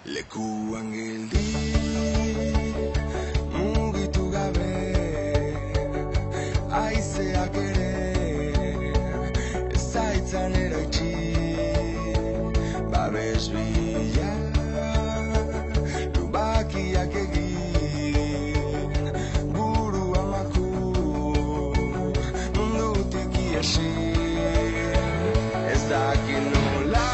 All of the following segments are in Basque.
Lekuan geldi, mugitu gabe, haizeak ere, ez zaitzan eraitsi, babes bila, lubakiak egin, burua maku, mundutik iesi, ez dakit nola.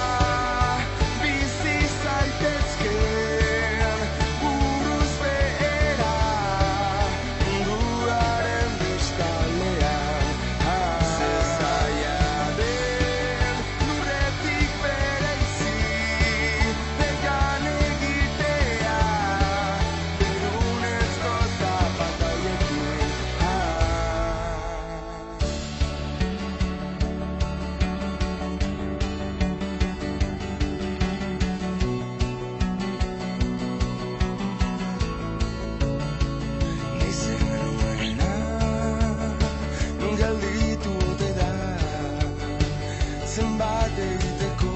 Zenbat egiteko,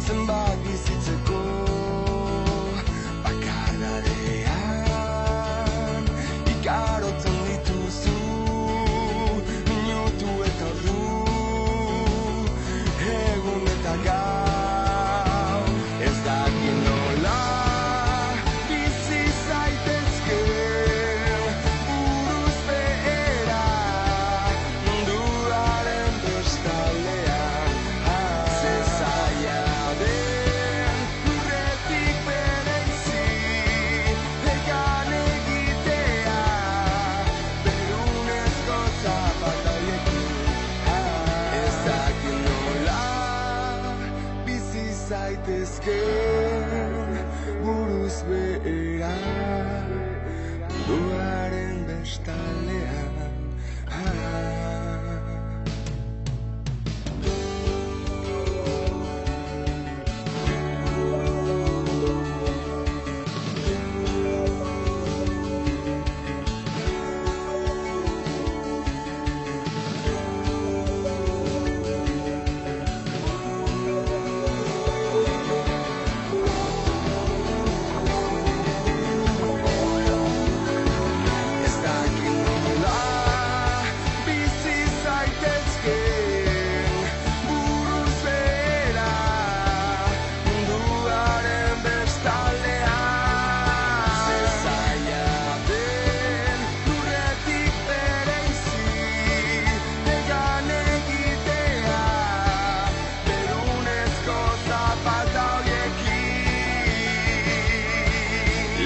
zenbat bizitzeko, bakardadean ikarotzen dituzu, minutu eta ordu, egun eta gau, ez dakit nola bizi zaitezke. Zaitezken buruz behera, munduaren bestaldean.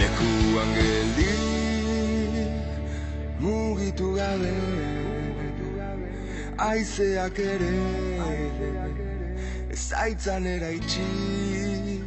Lekuan geldi, mugitu gabe, haizeak ere, ez zaitzan eraitsi.